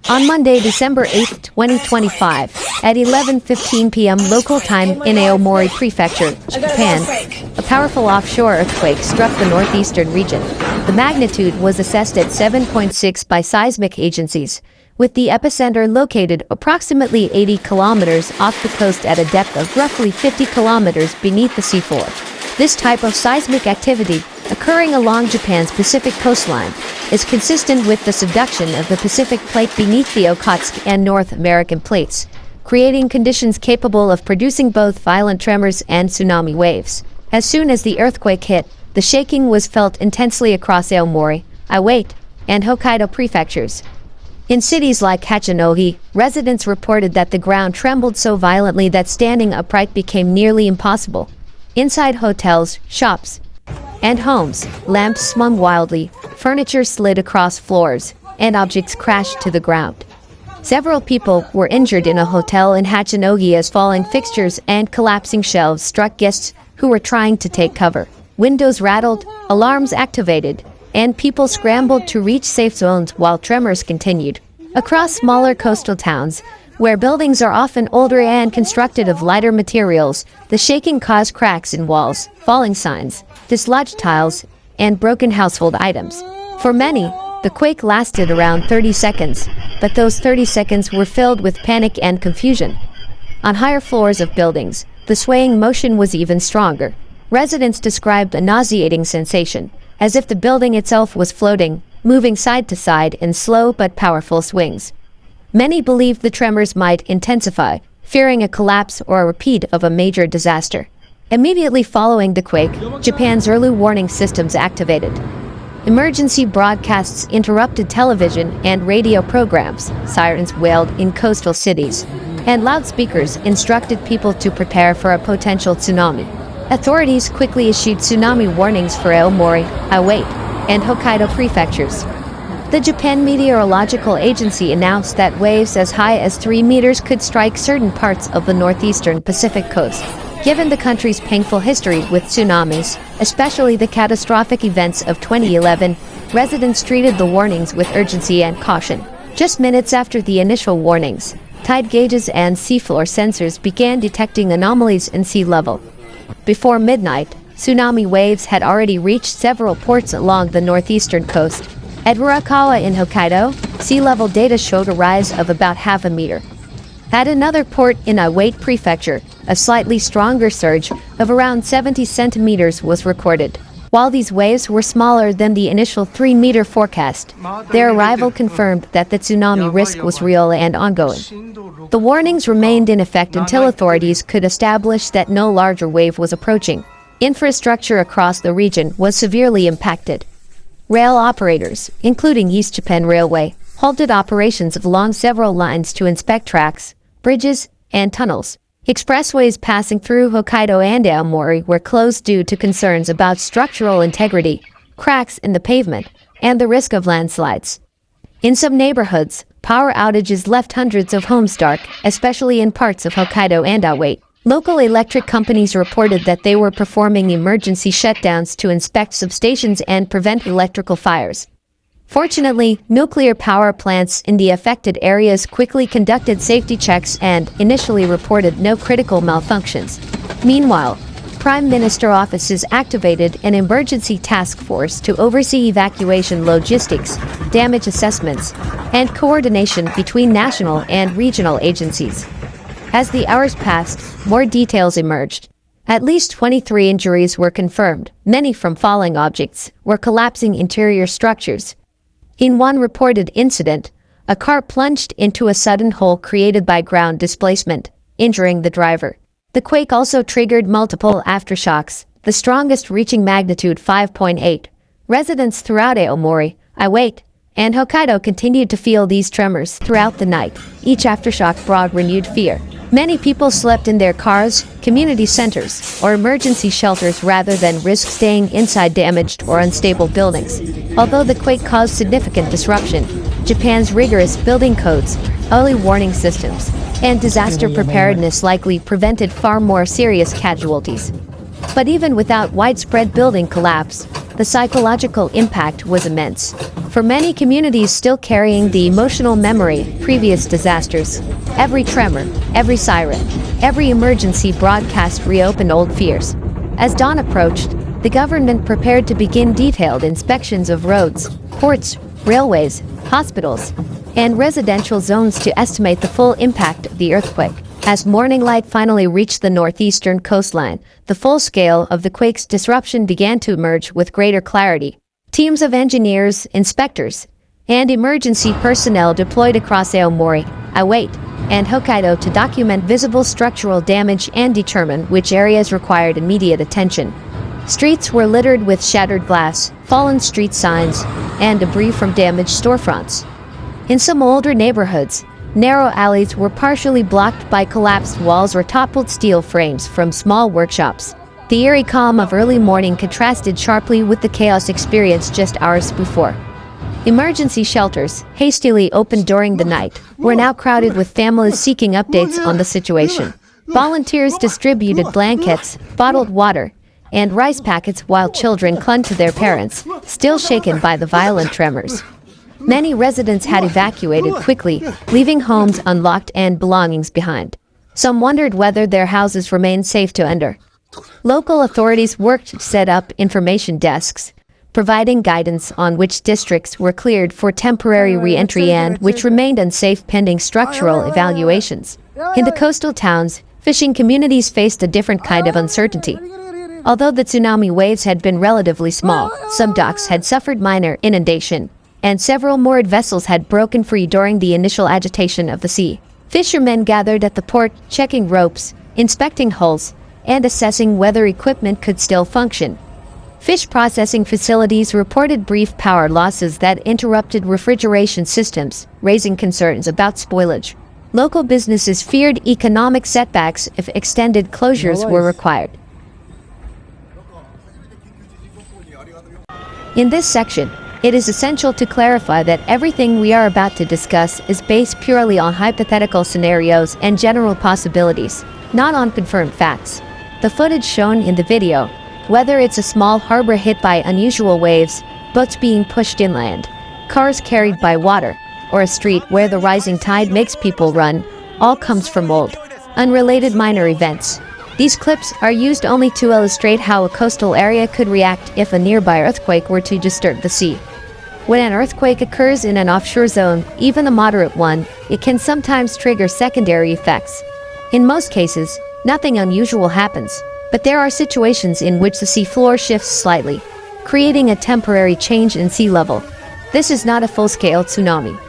On Monday, December 8, 2025, at 11:15 p.m. local time in Aomori Prefecture, Japan, a powerful offshore earthquake struck the northeastern region. The magnitude was assessed at 7.6 by seismic agencies, with the epicenter located approximately 80 kilometers off the coast at a depth of roughly 50 kilometers beneath the seafloor. This type of seismic activity, occurring along Japan's Pacific coastline, is consistent with the subduction of the Pacific plate beneath the Okhotsk and North American plates, creating conditions capable of producing both violent tremors and tsunami waves. As soon as the earthquake hit, the shaking was felt intensely across Aomori, Iwate, and Hokkaido Prefectures. In cities like Hachinohe, residents reported that the ground trembled so violently that standing upright became nearly impossible. Inside hotels, shops, and homes, lamps swung wildly, furniture slid across floors, and objects crashed to the ground. Several people were injured in a hotel in Hachinohe as falling fixtures and collapsing shelves struck guests who were trying to take cover. Windows rattled, alarms activated, and people scrambled to reach safe zones while tremors continued. Across smaller coastal towns, where buildings are often older and constructed of lighter materials, the shaking caused cracks in walls, falling signs, dislodged tiles, and broken household items. For many, the quake lasted around 30 seconds, but those 30 seconds were filled with panic and confusion. On higher floors of buildings, the swaying motion was even stronger. Residents described a nauseating sensation, as if the building itself was floating, moving side to side in slow but powerful swings. Many believed the tremors might intensify, fearing a collapse or a repeat of a major disaster. Immediately following the quake, Japan's early warning systems activated. Emergency broadcasts interrupted television and radio programs, sirens wailed in coastal cities, and loudspeakers instructed people to prepare for a potential tsunami. Authorities quickly issued tsunami warnings for Aomori, Iwate, and Hokkaido prefectures. The Japan Meteorological Agency announced that waves as high as 3 meters could strike certain parts of the northeastern Pacific coast. Given the country's painful history with tsunamis, especially the catastrophic events of 2011, residents treated the warnings with urgency and caution. Just minutes after the initial warnings, tide gauges and seafloor sensors began detecting anomalies in sea level. Before midnight, tsunami waves had already reached several ports along the northeastern coast. At Murakawa in Hokkaido, sea level data showed a rise of about half a meter. At another port in Iwate Prefecture, a slightly stronger surge of around 70 centimeters was recorded. While these waves were smaller than the initial 3-meter forecast, their arrival confirmed that the tsunami risk was real and ongoing. The warnings remained in effect until authorities could establish that no larger wave was approaching. Infrastructure across the region was severely impacted. Rail operators, including East Japan Railway, halted operations along several lines to inspect tracks, bridges, and tunnels. Expressways passing through Hokkaido and Aomori were closed due to concerns about structural integrity, cracks in the pavement, and the risk of landslides. In some neighborhoods, power outages left hundreds of homes dark, especially in parts of Hokkaido and Iwate. Local electric companies reported that they were performing emergency shutdowns to inspect substations and prevent electrical fires. Fortunately, nuclear power plants in the affected areas quickly conducted safety checks and initially reported no critical malfunctions. Meanwhile, Prime Minister offices activated an emergency task force to oversee evacuation logistics, damage assessments, and coordination between national and regional agencies. As the hours passed, more details emerged. At least 23 injuries were confirmed, many from falling objects or collapsing interior structures. In one reported incident, a car plunged into a sudden hole created by ground displacement, injuring the driver. The quake also triggered multiple aftershocks, the strongest reaching magnitude 5.8. Residents throughout Aomori, Iwate, and Hokkaido continued to feel these tremors throughout the night. Each aftershock brought renewed fear. Many people slept in their cars, community centers, or emergency shelters rather than risk staying inside damaged or unstable buildings. Although the quake caused significant disruption, Japan's rigorous building codes, early warning systems, and disaster preparedness likely prevented far more serious casualties. But even without widespread building collapse, The psychological impact was immense. For many communities still carrying the emotional memory of previous disasters, every tremor, every siren, every emergency broadcast reopened old fears. As dawn approached, the government prepared to begin detailed inspections of roads, ports, railways, hospitals, and residential zones to estimate the full impact of the earthquake. As morning light finally reached the northeastern coastline, the full scale of the quake's disruption began to emerge with greater clarity. Teams of engineers, inspectors, and emergency personnel deployed across Aomori, Iwate, and Hokkaido to document visible structural damage and determine which areas required immediate attention. Streets were littered with shattered glass, fallen street signs, and debris from damaged storefronts. In some older neighborhoods, narrow alleys were partially blocked by collapsed walls or toppled steel frames from small workshops. The eerie calm of early morning contrasted sharply with the chaos experienced just hours before. Emergency shelters, hastily opened during the night, were now crowded with families seeking updates on the situation. Volunteers distributed blankets, bottled water, and rice packets while children clung to their parents, still shaken by the violent tremors. Many residents had evacuated quickly, leaving homes unlocked and belongings behind. Some wondered whether their houses remained safe to enter. Local authorities worked to set up information desks, providing guidance on which districts were cleared for temporary re-entry and which remained unsafe pending structural evaluations. In the coastal towns, fishing communities faced a different kind of uncertainty. Although the tsunami waves had been relatively small, some docks had suffered minor inundation, and several moored vessels had broken free during the initial agitation of the sea. Fishermen gathered at the port, checking ropes, inspecting hulls, and assessing whether equipment could still function. Fish processing facilities reported brief power losses that interrupted refrigeration systems, raising concerns about spoilage. Local businesses feared economic setbacks if extended closures were required. In this section, it is essential to clarify that everything we are about to discuss is based purely on hypothetical scenarios and general possibilities, not on confirmed facts. The footage shown in the video, whether it's a small harbor hit by unusual waves, boats being pushed inland, cars carried by water, or a street where the rising tide makes people run, all comes from old, unrelated minor events. These clips are used only to illustrate how a coastal area could react if a nearby earthquake were to disturb the sea. When an earthquake occurs in an offshore zone, even a moderate one, it can sometimes trigger secondary effects. In most cases, nothing unusual happens, but there are situations in which the seafloor shifts slightly, creating a temporary change in sea level. This is not a full-scale tsunami.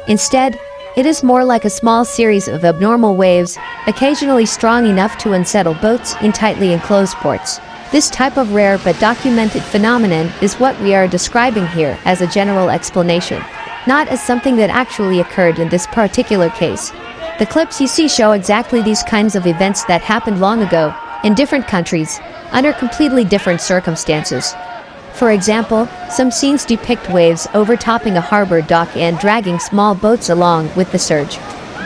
Instead, it is more like a small series of abnormal waves, occasionally strong enough to unsettle boats in tightly enclosed ports. This type of rare but documented phenomenon is what we are describing here as a general explanation, not as something that actually occurred in this particular case. The clips you see show exactly these kinds of events that happened long ago, in different countries, under completely different circumstances. For example, some scenes depict waves overtopping a harbor dock and dragging small boats along with the surge.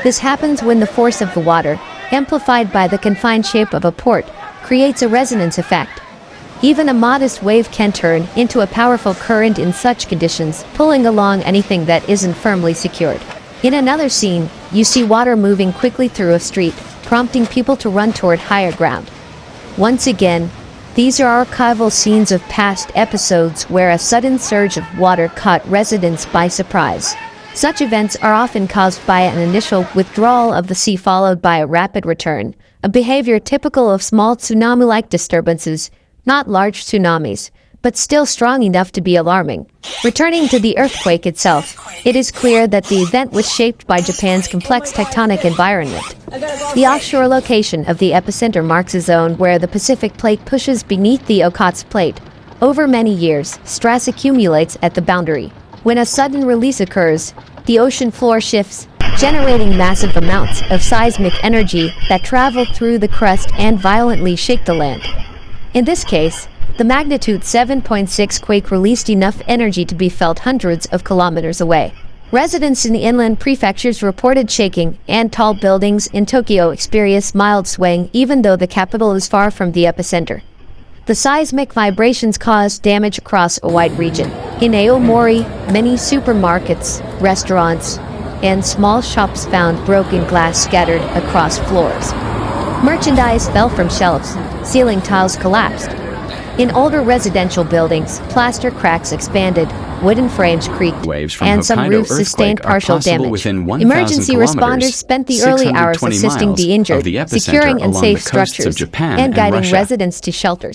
This happens when the force of the water, amplified by the confined shape of a port, creates a resonance effect. Even a modest wave can turn into a powerful current in such conditions, pulling along anything that isn't firmly secured. In another scene, you see water moving quickly through a street, prompting people to run toward higher ground. Once again, these are archival scenes of past episodes where a sudden surge of water caught residents by surprise. Such events are often caused by an initial withdrawal of the sea followed by a rapid return, a behavior typical of small tsunami-like disturbances, not large tsunamis, but still strong enough to be alarming. Returning to the earthquake itself, it is clear that the event was shaped by Japan's complex tectonic environment. The offshore location of the epicenter marks a zone where the Pacific plate pushes beneath the Okhotsk plate. Over many years, stress accumulates at the boundary. When a sudden release occurs, the ocean floor shifts, generating massive amounts of seismic energy that travel through the crust and violently shake the land. In this case, the magnitude 7.6 quake released enough energy to be felt hundreds of kilometers away. Residents in the inland prefectures reported shaking, and tall buildings in Tokyo experienced mild swaying even though the capital is far from the epicenter. The seismic vibrations caused damage across a wide region. In Aomori, many supermarkets, restaurants, and small shops found broken glass scattered across floors. Merchandise fell from shelves, ceiling tiles collapsed. In older residential buildings, plaster cracks expanded, wooden frames creaked, and some roofs sustained partial damage. Emergency responders spent the early hours assisting the injured, securing unsafe structures, and guiding residents to shelters.